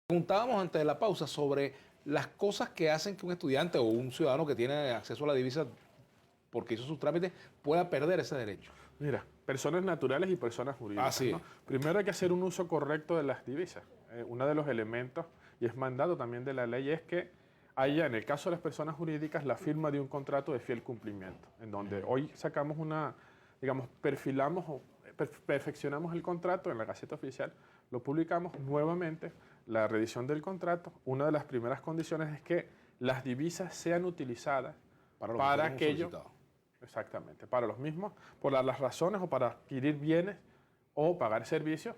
Preguntábamos antes de la pausa sobre las cosas que hacen que un estudiante o un ciudadano que tiene acceso a la divisa porque hizo sus trámites pueda perder ese derecho. Mira, personas naturales y personas jurídicas. Así ¿no? es. Primero hay que hacer un uso correcto de las divisas. Uno de los elementos, y es mandato también de la ley, es que haya, en el caso de las personas jurídicas, la firma de un contrato de fiel cumplimiento, en donde hoy sacamos una, digamos, perfilamos o perfeccionamos el contrato en la Gaceta Oficial, lo publicamos nuevamente, la revisión del contrato. Una de las primeras condiciones es que las divisas sean utilizadas para aquello. Exactamente, para los mismos, por las razones o para adquirir bienes o pagar servicios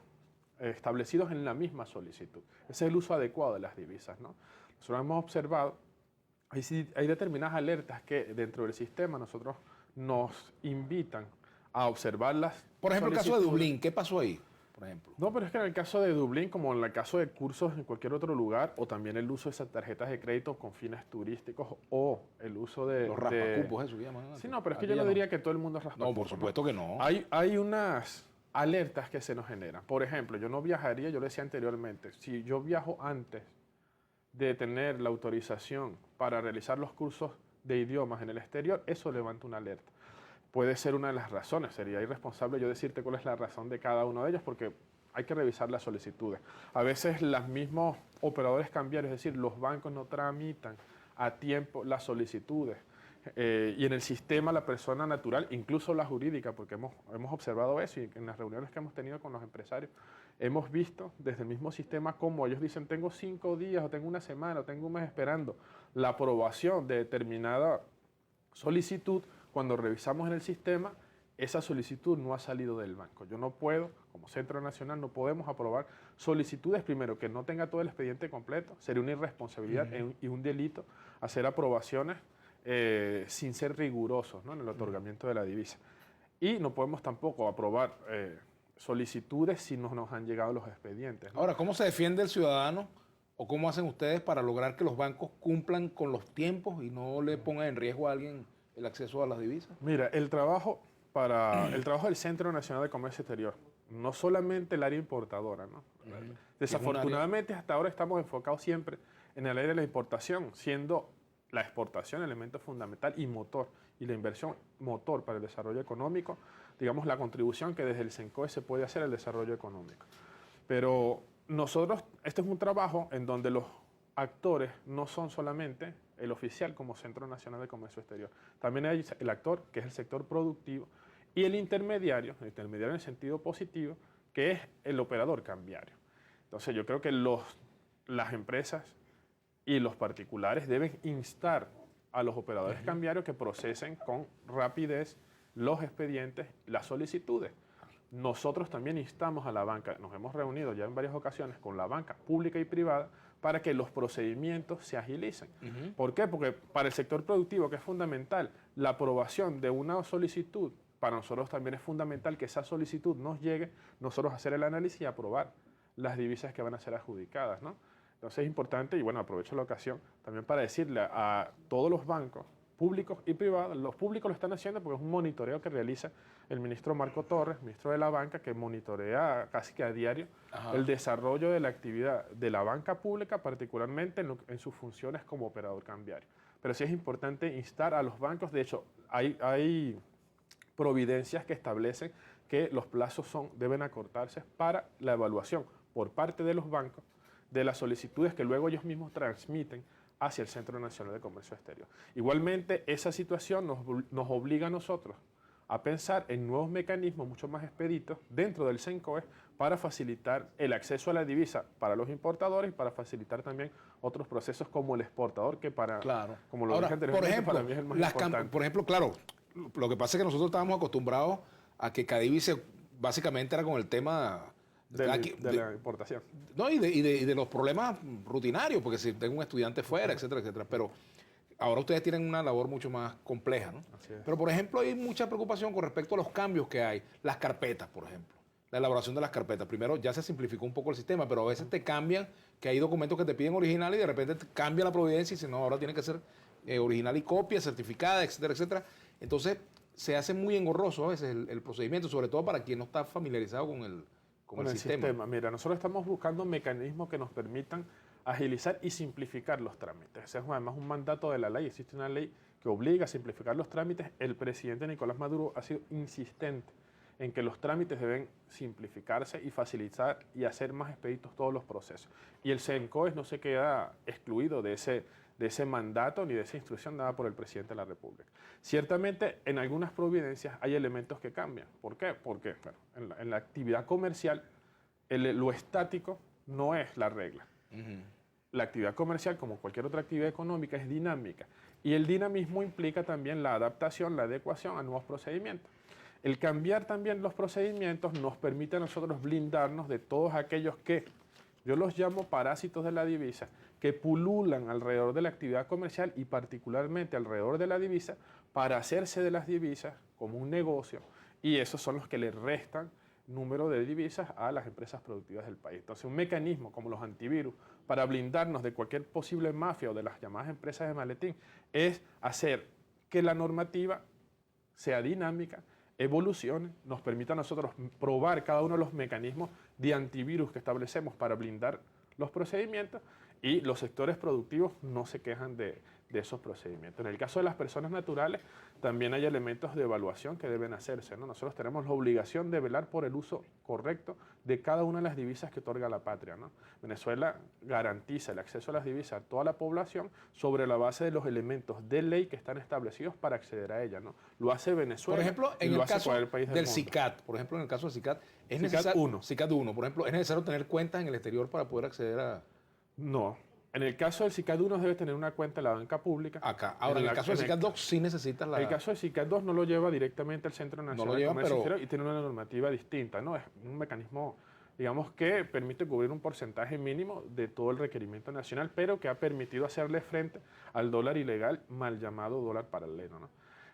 establecidos en la misma solicitud. Ese es el uso adecuado de las divisas, ¿no? Nosotros hemos observado, hay determinadas alertas que dentro del sistema nosotros nos invitan a observarlas. Por ejemplo, el caso de Dublín, ¿qué pasó ahí? Por ejemplo. No, pero es que en el caso de Dublín, como en el caso de cursos en cualquier otro lugar, o también el uso de esas tarjetas de crédito con fines turísticos, o el uso de... Los raspacupos, eso llaman. Sí, no, pero es que yo no diría que todo el mundo es raspacupos. No, por supuesto que no. Hay unas alertas que se nos generan. Por ejemplo, yo no viajaría, yo lo decía anteriormente, si yo viajo antes de tener la autorización para realizar los cursos de idiomas en el exterior, eso levanta una alerta. Puede ser una de las razones, sería irresponsable yo decirte cuál es la razón de cada uno de ellos porque hay que revisar las solicitudes. A veces los mismos operadores cambiarios, es decir, los bancos no tramitan a tiempo las solicitudes y en el sistema la persona natural, incluso la jurídica, porque hemos observado eso y en las reuniones que hemos tenido con los empresarios, hemos visto desde el mismo sistema cómo ellos dicen tengo 5 días o tengo una semana o tengo un mes esperando la aprobación de determinada solicitud. Cuando revisamos en el sistema, esa solicitud no ha salido del banco. Yo no puedo, como Centro Nacional, no podemos aprobar solicitudes, primero, que no tenga todo el expediente completo. Sería una irresponsabilidad y un delito hacer aprobaciones sin ser rigurosos, ¿no?, en el otorgamiento de la divisa. Y no podemos tampoco aprobar solicitudes si no nos han llegado los expedientes, ¿no? Ahora, ¿cómo se defiende el ciudadano o cómo hacen ustedes para lograr que los bancos cumplan con los tiempos y no le pongan en riesgo a alguien el acceso a las divisas? Mira, el trabajo del Centro Nacional de Comercio Exterior, no solamente el área importadora, ¿no? Desafortunadamente hasta ahora estamos enfocados siempre en el área de la importación, siendo la exportación elemento fundamental y motor, y la inversión motor para el desarrollo económico, digamos la contribución que desde el CENCOE se puede hacer al desarrollo económico. Pero nosotros, este es un trabajo en donde los actores no son solamente el oficial como Centro Nacional de Comercio Exterior. También hay el actor, que es el sector productivo, y el intermediario en el sentido positivo, que es el operador cambiario. Entonces yo creo que las empresas y los particulares deben instar a los operadores cambiarios que procesen con rapidez los expedientes, las solicitudes. Nosotros también instamos a la banca, nos hemos reunido ya en varias ocasiones con la banca pública y privada para que los procedimientos se agilicen. ¿Por qué? Porque para el sector productivo, que es fundamental, la aprobación de una solicitud, para nosotros también es fundamental que esa solicitud nos llegue, nosotros hacer el análisis y aprobar las divisas que van a ser adjudicadas, ¿no? Entonces es importante, y bueno, aprovecho la ocasión también para decirle a todos los bancos, públicos y privados, los públicos lo están haciendo porque es un monitoreo que realiza el ministro Marco Torres, ministro de la Banca, que monitorea casi que a diario el desarrollo de la actividad de la banca pública, particularmente en sus funciones como operador cambiario. Pero sí es importante instar a los bancos, de hecho, hay providencias que establecen que los plazos deben acortarse para la evaluación por parte de los bancos de las solicitudes que luego ellos mismos transmiten hacia el Centro Nacional de Comercio Exterior. Igualmente, esa situación nos obliga a nosotros a pensar en nuevos mecanismos mucho más expeditos dentro del CENCOE para facilitar el acceso a la divisa para los importadores y para facilitar también otros procesos como el exportador, que como lo dije anteriormente, para mí es el más importante. Por ejemplo, claro, lo que pasa es que nosotros estábamos acostumbrados a que Cadivi básicamente era con el tema de la importación. No, y de los problemas rutinarios, porque si tengo un estudiante fuera, etcétera, etcétera. Pero ahora ustedes tienen una labor mucho más compleja, ¿no? Así es. Pero, por ejemplo, hay mucha preocupación con respecto a los cambios que hay. Las carpetas, por ejemplo. La elaboración de las carpetas. Primero, ya se simplificó un poco el sistema, pero a veces te cambian, que hay documentos que te piden original y de repente te cambia la providencia y si no, ahora tiene que ser original y copia, certificada, etcétera, etcétera. Entonces, se hace muy engorroso a veces el procedimiento, sobre todo para quien no está familiarizado con el sistema. Mira, nosotros estamos buscando mecanismos que nos permitan agilizar y simplificar los trámites. Ese es además un mandato de la ley. Existe una ley que obliga a simplificar los trámites. El presidente Nicolás Maduro ha sido insistente en que los trámites deben simplificarse y facilitar y hacer más expeditos todos los procesos. Y el CENCOES no se queda excluido de ese mandato ni de esa instrucción dada por el presidente de la República. Ciertamente, en algunas providencias hay elementos que cambian. ¿Por qué? Porque bueno, en la actividad comercial lo estático no es la regla. La actividad comercial, como cualquier otra actividad económica, es dinámica. Y el dinamismo implica también la adaptación, la adecuación a nuevos procedimientos. El cambiar también los procedimientos nos permite a nosotros blindarnos de todos aquellos que, yo los llamo parásitos de la divisa, que pululan alrededor de la actividad comercial y particularmente alrededor de la divisa para hacerse de las divisas como un negocio, y esos son los que le restan número de divisas a las empresas productivas del país. Entonces, un mecanismo como los antivirus para blindarnos de cualquier posible mafia o de las llamadas empresas de maletín es hacer que la normativa sea dinámica, evolucione, nos permita a nosotros probar cada uno de los mecanismos de antivirus que establecemos para blindar los procedimientos, y los sectores productivos no se quejan de esos procedimientos. En el caso de las personas naturales, también hay elementos de evaluación que deben hacerse, ¿no? Nosotros tenemos la obligación de velar por el uso correcto de cada una de las divisas que otorga la patria, ¿no? Venezuela garantiza el acceso a las divisas a toda la población sobre la base de los elementos de ley que están establecidos para acceder a ella, ¿no? Lo hace Venezuela. Por ejemplo, en el caso del mundo. SICAD, por ejemplo, en el caso del SICAD, es SICAD necesario, 1. SICAD 1, por ejemplo, ¿es necesario tener cuentas en el exterior para poder acceder a...? No. En el caso del SICAD 1 debe tener una cuenta en la banca pública. Acá. Ahora, en el caso del SICAD 2 sí necesitas la... El caso del SICAD 2 no lo lleva directamente el Centro Nacional de Comercio Exterior y tiene una normativa distinta, ¿no? Es un mecanismo, digamos, que permite cubrir un porcentaje mínimo de todo el requerimiento nacional, pero que ha permitido hacerle frente al dólar ilegal, mal llamado dólar paralelo, ¿no?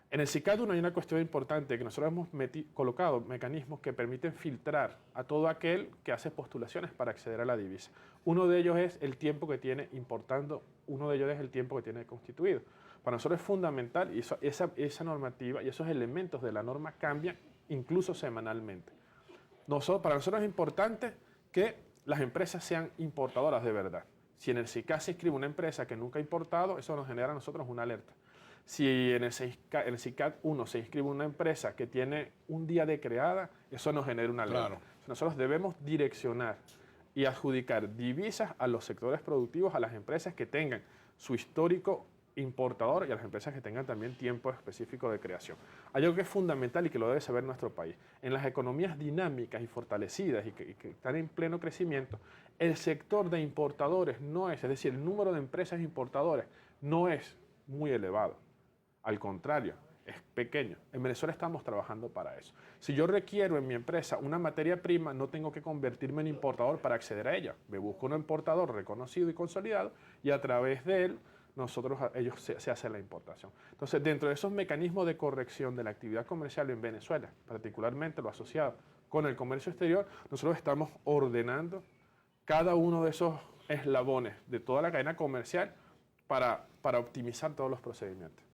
En el SICAD 1 hay una cuestión importante, que nosotros hemos colocado mecanismos que permiten filtrar a todo aquel que hace postulaciones para acceder a la divisa. Uno de ellos es el tiempo que tiene importando, uno de ellos es el tiempo que tiene constituido. Para nosotros es fundamental, y esa normativa y esos elementos de la norma cambian incluso semanalmente. Para nosotros es importante que las empresas sean importadoras de verdad. Si en el SICAD se inscribe una empresa que nunca ha importado, eso nos genera a nosotros una alerta. Si en el SICAD 1 se inscribe una empresa que tiene un día de creada, eso nos genera una alerta. Claro. Nosotros debemos direccionar y adjudicar divisas a los sectores productivos, a las empresas que tengan su histórico importador y a las empresas que tengan también tiempo específico de creación. Hay algo que es fundamental y que lo debe saber nuestro país. En las economías dinámicas y fortalecidas y que están en pleno crecimiento, el sector de importadores es decir, el número de empresas importadoras no es muy elevado. Al contrario, es pequeño. En Venezuela estamos trabajando para eso. Si yo requiero en mi empresa una materia prima, no tengo que convertirme en importador para acceder a ella. Me busco un importador reconocido y consolidado y a través de él, ellos se hace la importación. Entonces, dentro de esos mecanismos de corrección de la actividad comercial en Venezuela, particularmente lo asociado con el comercio exterior, nosotros estamos ordenando cada uno de esos eslabones de toda la cadena comercial para optimizar todos los procedimientos.